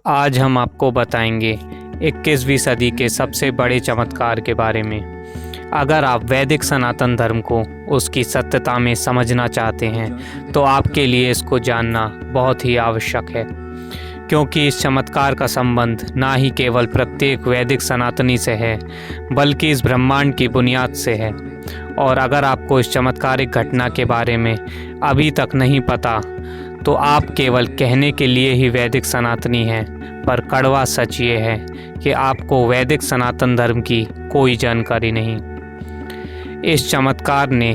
आज हम आपको बताएंगे 21वीं सदी के सबसे बड़े चमत्कार के बारे में। अगर आप वैदिक सनातन धर्म को उसकी सत्यता में समझना चाहते हैं तो आपके लिए इसको जानना बहुत ही आवश्यक है, क्योंकि इस चमत्कार का संबंध ना ही केवल प्रत्येक वैदिक सनातनी से है बल्कि इस ब्रह्मांड की बुनियाद से है। और अगर आपको इस चमत्कारिक घटना के बारे में अभी तक नहीं पता तो आप केवल कहने के लिए ही वैदिक सनातनी हैं, पर कड़वा सच ये है कि आपको वैदिक सनातन धर्म की कोई जानकारी नहीं। इस चमत्कार ने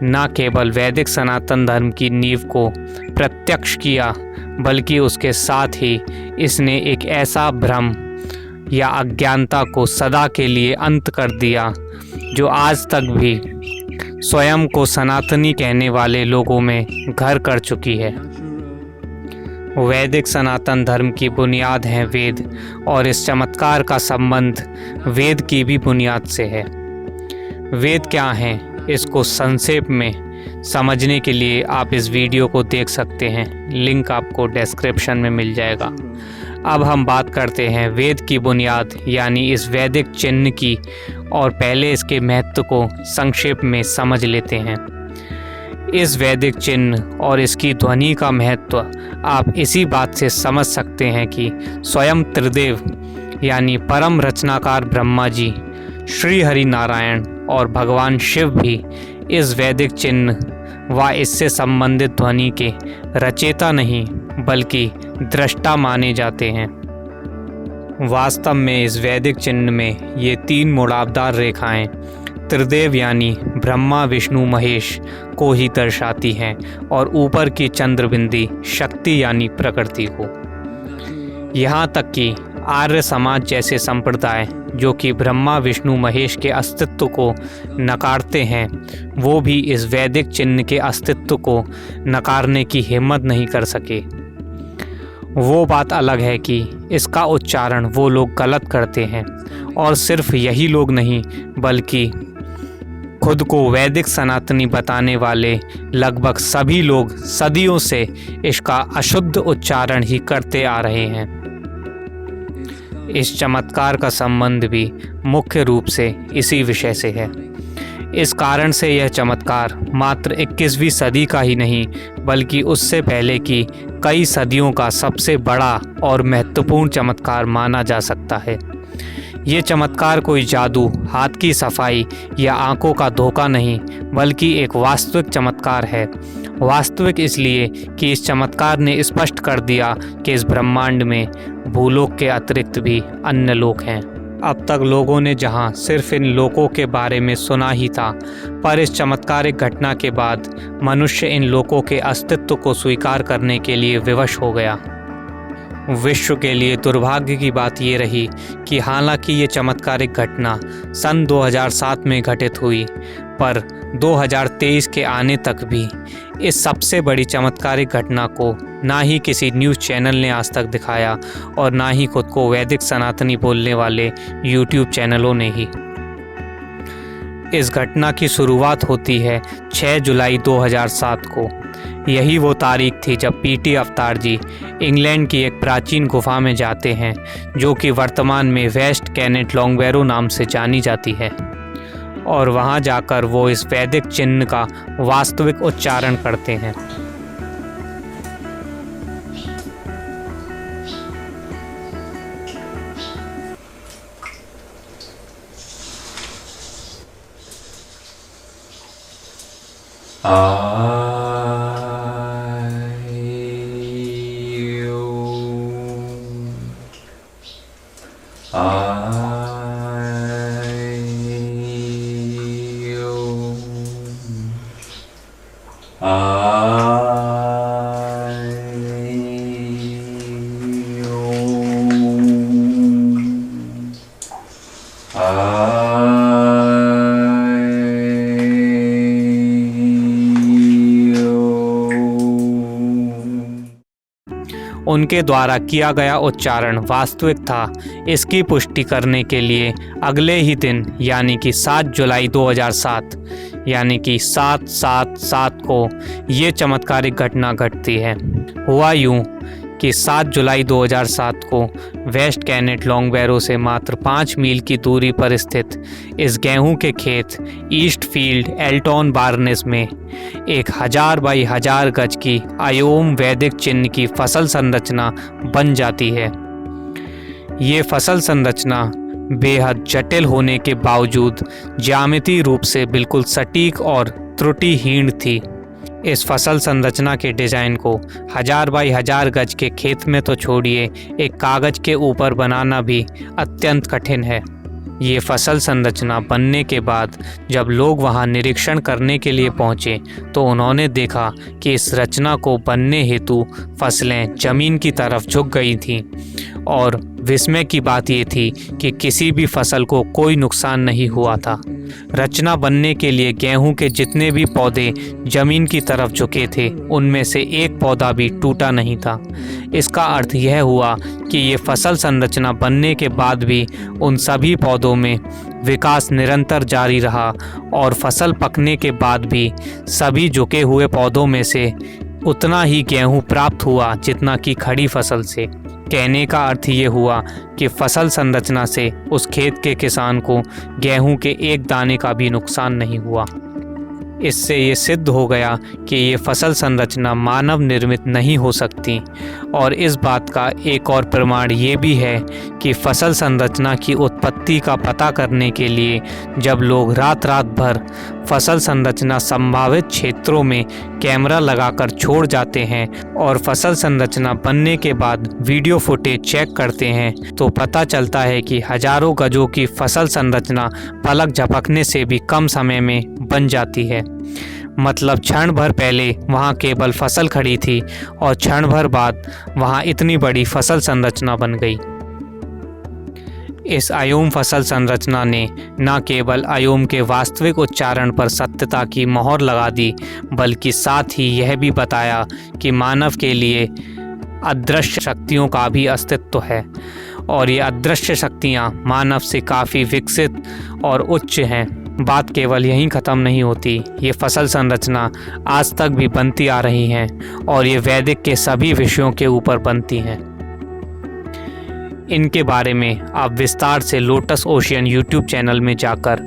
न केवल वैदिक सनातन धर्म की नींव को प्रत्यक्ष किया बल्कि उसके साथ ही इसने एक ऐसा भ्रम या अज्ञानता को सदा के लिए अंत कर दिया जो आज तक भी स्वयं को सनातनी कहने वाले लोगों में घर कर चुकी है। वैदिक सनातन धर्म की बुनियाद है वेद, और इस चमत्कार का संबंध वेद की भी बुनियाद से है। वेद क्या हैं, इसको संक्षेप में समझने के लिए आप इस वीडियो को देख सकते हैं, लिंक आपको डिस्क्रिप्शन में मिल जाएगा। अब हम बात करते हैं वेद की बुनियाद यानी इस वैदिक चिन्ह की, और पहले इसके महत्व को संक्षेप में समझ लेते हैं। इस वैदिक चिन्ह और इसकी ध्वनि का महत्व आप इसी बात से समझ सकते हैं कि स्वयं त्रिदेव यानी परम रचनाकार ब्रह्मा जी, श्री हरि नारायण और भगवान शिव भी इस वैदिक चिन्ह व इससे संबंधित ध्वनि के रचयिता नहीं बल्कि दृष्टा माने जाते हैं। वास्तव में इस वैदिक चिन्ह में ये 3 मोड़ावदार रेखाएं त्रिदेव यानी ब्रह्मा विष्णु महेश को ही दर्शाती हैं, और ऊपर की चंद्रबिंदी शक्ति यानी प्रकृति को। यहाँ तक कि आर्य समाज जैसे संप्रदाय जो कि ब्रह्मा विष्णु महेश के अस्तित्व को नकारते हैं, वो भी इस वैदिक चिन्ह के अस्तित्व को नकारने की हिम्मत नहीं कर सके। वो बात अलग है कि इसका उच्चारण वो लोग गलत करते हैं, और सिर्फ यही लोग नहीं बल्कि खुद को वैदिक सनातनी बताने वाले लगभग सभी लोग सदियों से इसका अशुद्ध उच्चारण ही करते आ रहे हैं। इस चमत्कार का संबंध भी मुख्य रूप से इसी विषय से है। इस कारण से यह चमत्कार मात्र 21वीं सदी का ही नहीं बल्कि उससे पहले की कई सदियों का सबसे बड़ा और महत्वपूर्ण चमत्कार माना जा सकता है। ये चमत्कार कोई जादू, हाथ की सफाई या आंखों का धोखा नहीं बल्कि एक वास्तविक चमत्कार है। वास्तविक इसलिए कि इस चमत्कार ने स्पष्ट कर दिया कि इस ब्रह्मांड में भूलोक के अतिरिक्त भी अन्य लोक हैं। अब तक लोगों ने जहां सिर्फ इन लोकों के बारे में सुना ही था, पर इस चमत्कारिक घटना के बाद मनुष्य इन लोकों के अस्तित्व को स्वीकार करने के लिए विवश हो गया। विश्व के लिए दुर्भाग्य की बात ये रही कि हालांकि ये चमत्कारिक घटना सन 2007 में घटित हुई, पर 2023 के आने तक भी इस सबसे बड़ी चमत्कारिक घटना को ना ही किसी न्यूज़ चैनल ने आज तक दिखाया और ना ही खुद को वैदिक सनातनी बोलने वाले यूट्यूब चैनलों ने ही। इस घटना की शुरुआत होती है 6 जुलाई 2007 को। यही वो तारीख थी जब पीटी अवतार जी इंग्लैंड की एक प्राचीन गुफा में जाते हैं जो कि वर्तमान में वेस्ट कैनेट लॉन्गबैरो नाम से जानी जाती है, और वहां जाकर वो इस वैदिक चिन्ह का वास्तविक उच्चारण करते हैं। उनके द्वारा किया गया उच्चारण वास्तविक था, इसकी पुष्टि करने के लिए अगले ही दिन यानी कि 7 जुलाई 2007 यानी कि 7-7-7 को ये चमत्कारिक घटना घटती है। हुआ यूं कि 7 जुलाई 2007 को वेस्ट कैनेट लॉन्गबैरो से मात्र 5 मील की दूरी पर स्थित इस गेहूं के खेत ईस्ट फील्ड एल्टॉन बार्नेस में 1000 बाई 1000 गज की अयोम वैदिक चिन्ह की फसल संरचना बन जाती है। ये फसल संरचना बेहद जटिल होने के बावजूद ज्यामितीय रूप से बिल्कुल सटीक और त्रुटिहीन थी। इस फसल संरचना के डिज़ाइन को 1000 बाई 1000 गज के खेत में तो छोड़िए, एक कागज़ के ऊपर बनाना भी अत्यंत कठिन है। ये फसल संरचना बनने के बाद जब लोग वहाँ निरीक्षण करने के लिए पहुँचे तो उन्होंने देखा कि इस रचना को बनने हेतु फसलें ज़मीन की तरफ झुक गई थीं और विस्मय की बात ये थी कि किसी भी फसल को कोई नुकसान नहीं हुआ था। रचना बनने के लिए गेहूं के जितने भी पौधे जमीन की तरफ झुके थे उनमें से एक पौधा भी टूटा नहीं था। इसका अर्थ यह हुआ कि ये फसल संरचना बनने के बाद भी उन सभी पौधों में विकास निरंतर जारी रहा और फसल पकने के बाद भी सभी झुके हुए पौधों में से उतना ही गेहूं प्राप्त हुआ जितना कि खड़ी फसल से। कहने का अर्थ ये हुआ कि फसल संरचना से उस खेत के किसान को गेहूं के एक दाने का भी नुकसान नहीं हुआ। इससे ये सिद्ध हो गया कि ये फसल संरचना मानव निर्मित नहीं हो सकती और इस बात का एक और प्रमाण ये भी है कि फसल संरचना की उत्पत्ति का पता करने के लिए जब लोग रात रात भर फसल संरचना संभावित क्षेत्रों में कैमरा लगाकर छोड़ जाते हैं और फसल संरचना बनने के बाद वीडियो फुटेज चेक करते हैं तो पता चलता है कि हजारों गजों की फसल संरचना पलक झपकने से भी कम समय में बन जाती है। मतलब क्षण भर पहले वहाँ केवल फसल खड़ी थी और क्षण भर बाद वहाँ इतनी बड़ी फसल संरचना बन गई। इस अयोम फसल संरचना ने न केवल अयोम के वास्तविक उच्चारण पर सत्यता की मोहर लगा दी बल्कि साथ ही यह भी बताया कि मानव के लिए अदृश्य शक्तियों का भी अस्तित्व है और ये अदृश्य शक्तियाँ मानव से काफ़ी विकसित और उच्च हैं। बात केवल यहीं ख़त्म नहीं होती, ये फसल संरचना आज तक भी बनती आ रही हैं और ये वैदिक के सभी विषयों के ऊपर बनती हैं। इनके बारे में आप विस्तार से लोटस ओशियन यूट्यूब चैनल में जाकर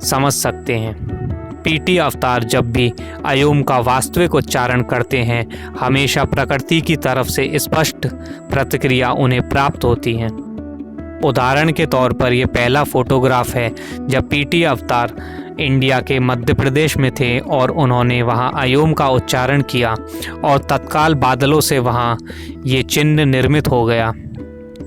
समझ सकते हैं। पीटी अवतार जब भी अयोम का वास्तविक उच्चारण करते हैं हमेशा प्रकृति की तरफ से स्पष्ट प्रतिक्रिया उन्हें प्राप्त होती हैं। उदाहरण के तौर पर यह पहला फोटोग्राफ है जब पीटी अवतार इंडिया के मध्य प्रदेश में थे और उन्होंने वहां अयोम का उच्चारण किया और तत्काल बादलों से वहां ये चिन्ह निर्मित हो गया।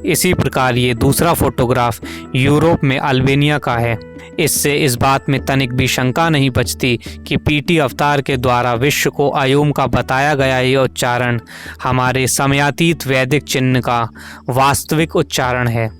इसी प्रकार ये दूसरा फोटोग्राफ यूरोप में अल्बानिया का है। इससे इस बात में तनिक भी शंका नहीं बचती कि पीटी अवतार के द्वारा विश्व को अयोम का बताया गया ये उच्चारण हमारे समयातीत वैदिक चिन्ह का वास्तविक उच्चारण है।